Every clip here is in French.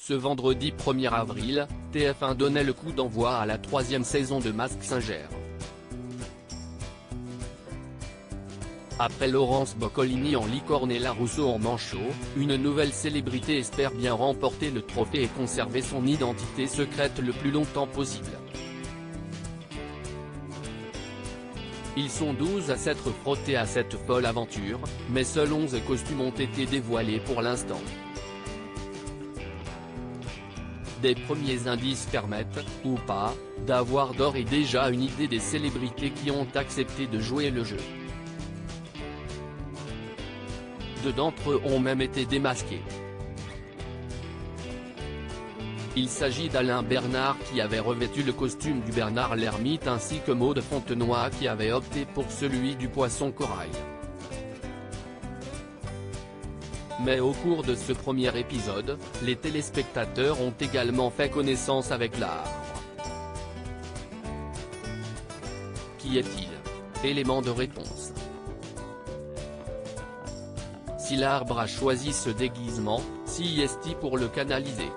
Ce vendredi 1er avril, TF1 donnait le coup d'envoi à la 3e saison de Mask Singer. Après Laurence Boccolini en licorne et Larousseau en manchot, une nouvelle célébrité espère bien remporter le trophée et conserver son identité secrète le plus longtemps possible. Ils sont 12 à s'être frottés à cette folle aventure, mais seuls 11 costumes ont été dévoilés pour l'instant. Des premiers indices permettent, ou pas, d'avoir d'ores et déjà une idée des célébrités qui ont accepté de jouer le jeu. Deux d'entre eux ont même été démasqués. Il s'agit d'Alain Bernard qui avait revêtu le costume du Bernard l'Ermite ainsi que Maud Fontenoy qui avait opté pour celui du poisson corail. Mais au cours de ce premier épisode, les téléspectateurs ont également fait connaissance avec l'arbre. Qui est-il? Élément de réponse. Si l'arbre a choisi ce déguisement, si est-il pour le canaliser?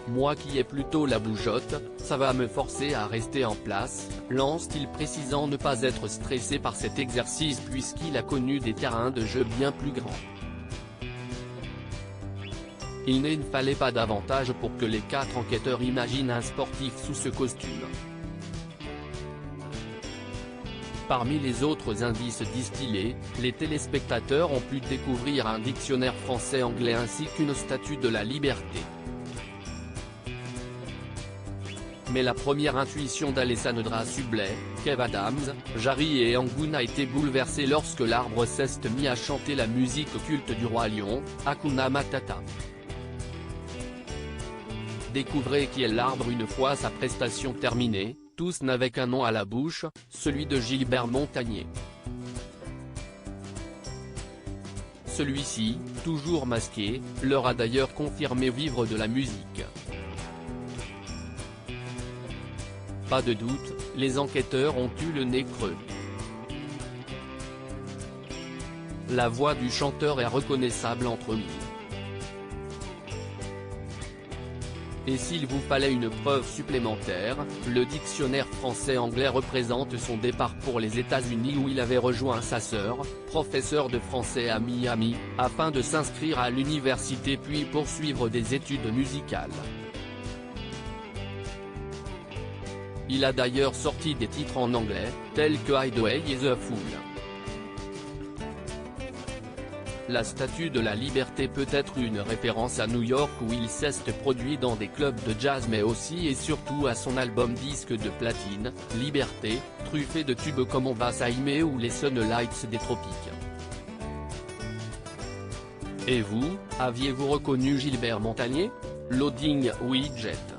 Moi qui ai plutôt la bougeotte, ça va me forcer à rester en place, lance-t-il précisant ne pas être stressé par cet exercice puisqu'il a connu des terrains de jeu bien plus grands. Il ne fallait pas davantage pour que les 4 enquêteurs imaginent un sportif sous ce costume. Parmi les autres indices distillés, les téléspectateurs ont pu découvrir un dictionnaire français-anglais ainsi qu'une statue de la liberté. Mais la première intuition d'Alessandra Sublet, Kev Adams, Jarry et Angoon a été bouleversée lorsque l'arbre s'est mis à chanter la musique culte du Roi Lion, Hakuna Matata. Découvrez qui est l'arbre une fois sa prestation terminée, tous n'avaient qu'un nom à la bouche, celui de Gilbert Montagné. Celui-ci, toujours masqué, leur a d'ailleurs confirmé vivre de la musique. Pas de doute, les enquêteurs ont eu le nez creux. La voix du chanteur est reconnaissable entre mille. Et s'il vous fallait une preuve supplémentaire, le dictionnaire français-anglais représente son départ pour les États-Unis où il avait rejoint sa sœur, professeure de français à Miami, afin de s'inscrire à l'université puis poursuivre des études musicales. Il a d'ailleurs sorti des titres en anglais, tels que Hideaway et The Fool. La statue de la liberté peut être une référence à New York où il s'est produit dans des clubs de jazz mais aussi et surtout à son album disque de platine, Liberté, truffé de tubes comme On va s'aimer ou les Sunlights des tropiques. Et vous, aviez-vous reconnu Gilbert Montagné? Loading Widget.